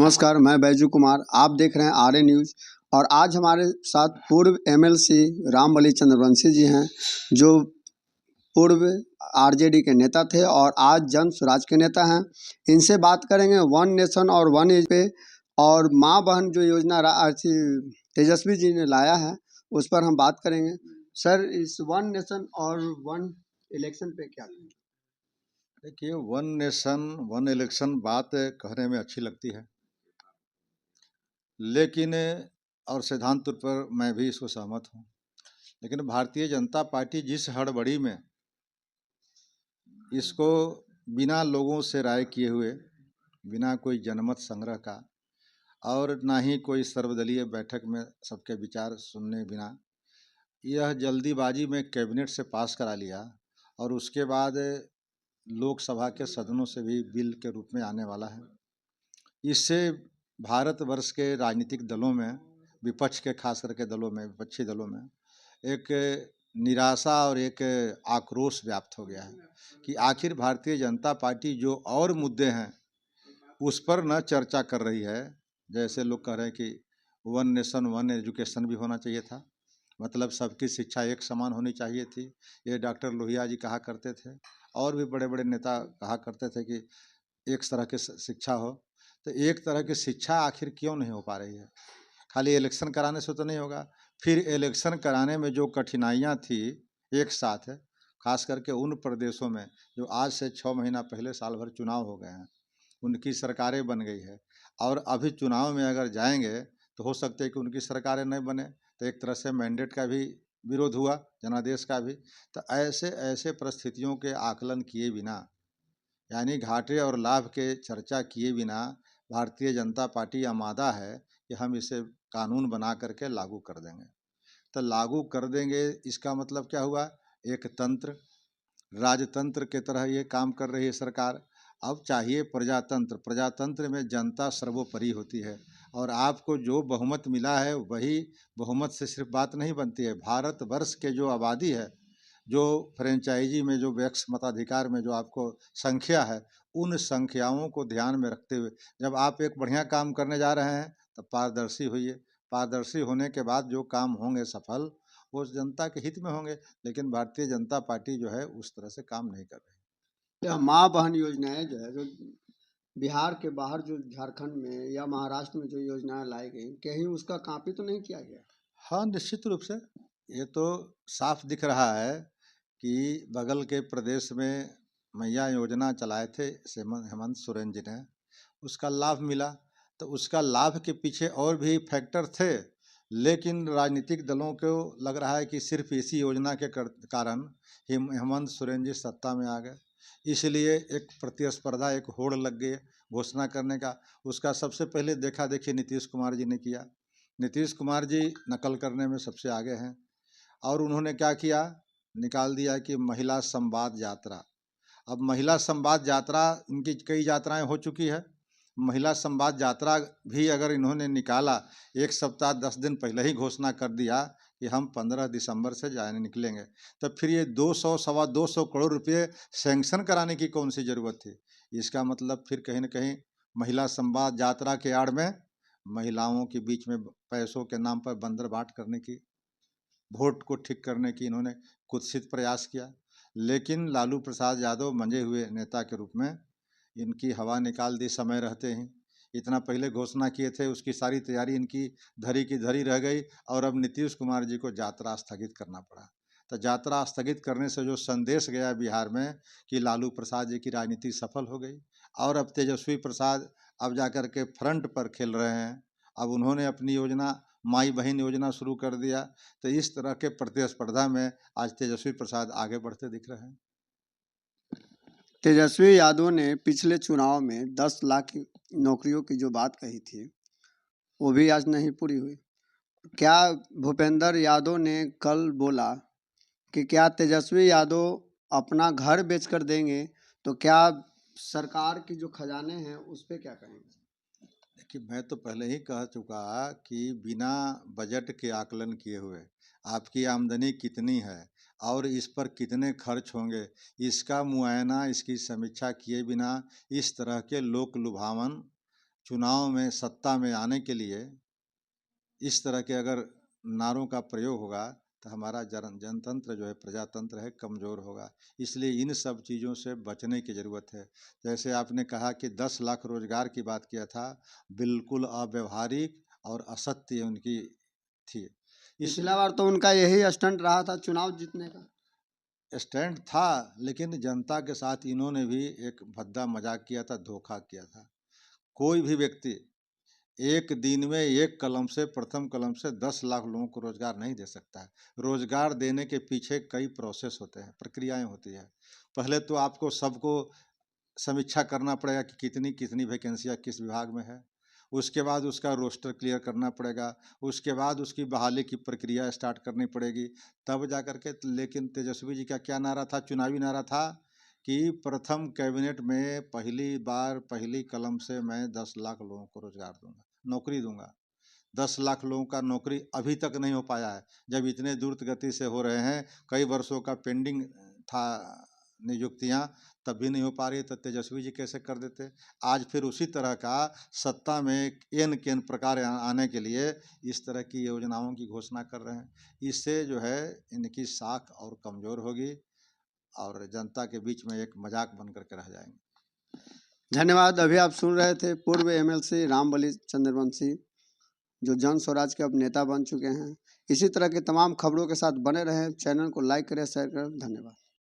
नमस्कार, मैं बैजू कुमार। आप देख रहे हैं आरए न्यूज़ और आज हमारे साथ पूर्व एमएलसी रामबली चंद्रवंशी जी हैं, जो पूर्व आरजेडी के नेता थे और आज जन स्वराज के नेता हैं। इनसे बात करेंगे वन नेशन और वन एज पे, और माँ बहन जो योजना तेजस्वी जी ने लाया है उस पर हम बात करेंगे। सर, इस वन नेशन और वन इलेक्शन पे क्या कहेंगे? देखिए, वन नेशन वन इलेक्शन बात कहने में अच्छी लगती है, लेकिन और सिद्धांत तौर पर मैं भी इसको सहमत हूँ। लेकिन भारतीय जनता पार्टी जिस हड़बड़ी में इसको बिना लोगों से राय किए हुए, बिना कोई जनमत संग्रह का और ना ही कोई सर्वदलीय बैठक में सबके विचार सुनने बिना यह जल्दीबाजी में कैबिनेट से पास करा लिया और उसके बाद लोकसभा के सदनों से भी बिल के रूप में आने वाला है। इससे भारतवर्ष के राजनीतिक दलों में, विपक्ष के खास करके दलों में, विपक्षी दलों में एक निराशा और एक आक्रोश व्याप्त हो गया है कि आखिर भारतीय जनता पार्टी जो और मुद्दे हैं उस पर न चर्चा कर रही है। जैसे लोग कह रहे हैं कि वन नेशन वन एजुकेशन भी होना चाहिए था, मतलब सबकी शिक्षा एक समान होनी चाहिए थी। ये डॉक्टर लोहिया जी कहा करते थे और भी बड़े बड़े नेता कहा करते थे कि एक तरह की शिक्षा हो। तो एक तरह की शिक्षा आखिर क्यों नहीं हो पा रही है? खाली इलेक्शन कराने से तो नहीं होगा। फिर इलेक्शन कराने में जो कठिनाइयाँ थी एक साथ है, खास करके उन प्रदेशों में जो आज से 6 महीना पहले साल भर चुनाव हो गए हैं, उनकी सरकारें बन गई है और अभी चुनाव में अगर जाएंगे तो हो सकता है कि उनकी सरकारें नहीं बने, तो एक तरह से मैंडेट का भी विरोध हुआ, जनादेश का भी। तो ऐसे ऐसे परिस्थितियों के आकलन किए बिना, यानी घाटे और लाभ के चर्चा किए बिना भारतीय जनता पार्टी आमादा है कि हम इसे कानून बना करके लागू कर देंगे। तो लागू कर देंगे इसका मतलब क्या हुआ? एक तंत्र, राजतंत्र के तरह ये काम कर रही है सरकार। अब चाहिए प्रजातंत्र। प्रजातंत्र में जनता सर्वोपरि होती है और आपको जो बहुमत मिला है वही बहुमत से सिर्फ बात नहीं बनती है। भारतवर्ष के जो आबादी है, जो फ्रेंचाइजी में, जो व्यक्स मताधिकार में जो आपको संख्या है, उन संख्याओं को ध्यान में रखते हुए जब आप एक बढ़िया काम करने जा रहे हैं तो पारदर्शी होइए। पारदर्शी होने के बाद जो काम होंगे सफल, वो जनता के हित में होंगे। लेकिन भारतीय जनता पार्टी जो है उस तरह से काम नहीं कर रही। यह माँ बहन योजनाएं जो है, जो बिहार के बाहर, जो झारखंड में या महाराष्ट्र में जो योजनाएं लाई गई, कहीं उसका कॉपी तो नहीं किया गया? हाँ, निश्चित रूप से ये तो साफ दिख रहा है कि बगल के प्रदेश में मैया योजना चलाए थे हेमंत सोरेन जी ने, उसका लाभ मिला। तो उसका लाभ के पीछे और भी फैक्टर थे, लेकिन राजनीतिक दलों को लग रहा है कि सिर्फ इसी योजना के कारण हेमंत सोरेन जी सत्ता में आ गए, इसलिए एक प्रतिस्पर्धा, एक होड़ लग गई घोषणा करने का। उसका सबसे पहले देखा देखी नीतीश कुमार जी ने किया। नीतीश कुमार जी नकल करने में सबसे आगे हैं और उन्होंने क्या किया, निकाल दिया कि महिला संवाद यात्रा। अब महिला संवाद यात्रा, इनकी कई यात्राएं हो चुकी है, महिला संवाद यात्रा भी अगर इन्होंने निकाला, एक सप्ताह 10 दिन पहले ही घोषणा कर दिया कि हम 15 दिसंबर से जाने निकलेंगे, तो फिर ये 200 सवा 200 करोड़ रुपये सैंक्शन कराने की कौन सी ज़रूरत थी? इसका मतलब फिर कहीं न कहीं महिला संवाद यात्रा के आड़ में महिलाओं के बीच में पैसों के नाम पर बंदरबाट करने की, वोट को ठीक करने की इन्होंने कुत्सित प्रयास किया। लेकिन लालू प्रसाद यादव मंजे हुए नेता के रूप में इनकी हवा निकाल दी समय रहते ही। इतना पहले घोषणा किए थे, उसकी सारी तैयारी इनकी धरी की धरी रह गई और अब नीतीश कुमार जी को यात्रा स्थगित करना पड़ा। तो यात्रा स्थगित करने से जो संदेश गया बिहार में कि लालू प्रसाद जी की राजनीति सफल हो गई और अब तेजस्वी प्रसाद अब जाकर के फ्रंट पर खेल रहे हैं। अब उन्होंने अपनी योजना माई बहन योजना शुरू कर दिया। तो इस तरह के प्रतिस्पर्धा में आज तेजस्वी प्रसाद आगे बढ़ते दिख रहे हैं। तेजस्वी यादव ने पिछले चुनाव में 10 लाख की नौकरियों की जो बात कही थी, वो भी आज नहीं पूरी हुई। क्या भूपेंद्र यादव ने कल बोला कि क्या तेजस्वी यादव अपना घर बेचकर देंगे, तो क्या सरकार की जो खजाने हैं उस पे क्या कहेंगे? देखिए, मैं तो पहले ही कह चुका कि बिना बजट के आकलन किए हुए आपकी आमदनी कितनी है और इस पर कितने खर्च होंगे, इसका मुआयना, इसकी समीक्षा किए बिना इस तरह के लोक लुभावन चुनाव में सत्ता में आने के लिए इस तरह के अगर नारों का प्रयोग होगा तो हमारा जनतंत्र जो है, प्रजातंत्र है, कमज़ोर होगा। इसलिए इन सब चीज़ों से बचने की ज़रूरत है। जैसे आपने कहा कि 10 लाख रोजगार की बात किया था, बिल्कुल अव्यवहारिक और असत्य उनकी थी। पिछला बार तो उनका यही स्टंट रहा था चुनाव जीतने का। स्टैंड था, लेकिन जनता के साथ इन्होंने भी एक भद्दा मजाक किया था, धोखा किया था। कोई भी व्यक्ति एक दिन में एक कलम से, प्रथम कलम से 10 लाख लोगों को रोजगार नहीं दे सकता है। रोजगार देने के पीछे कई प्रोसेस होते हैं, प्रक्रियाएं होती है। पहले तो आपको सबको समीक्षा करना पड़ेगा कि कितनी कितनी वैकेंसियाँ किस विभाग में है। उसके बाद उसका रोस्टर क्लियर करना पड़ेगा। उसके बाद उसकी बहाली की प्रक्रिया स्टार्ट करनी पड़ेगी, तब जा कर के। लेकिन तेजस्वी जी का क्या नारा था, चुनावी नारा था कि प्रथम कैबिनेट में पहली बार पहली कलम से मैं 10 लाख लोगों को रोजगार दूंगा, नौकरी दूंगा। 10 लाख लोगों का नौकरी अभी तक नहीं हो पाया है, जब इतने द्रुत गति से हो रहे हैं। कई वर्षों का पेंडिंग था नियुक्तियां, तब भी नहीं हो पा रही, तो तेजस्वी जी कैसे कर देते। आज फिर उसी तरह का सत्ता में एन केन प्रकार आने के लिए इस तरह की योजनाओं की घोषणा कर रहे हैं। इससे जो है इनकी साख और कमज़ोर होगी और जनता के बीच में एक मजाक बन करके रह जाएंगे। धन्यवाद। अभी आप सुन रहे थे पूर्व एमएलसी रामबलि चंद्रवंशी, जो जन स्वराज के अब नेता बन चुके हैं। इसी तरह के तमाम खबरों के साथ बने रहें। चैनल को लाइक करें, शेयर करें। धन्यवाद।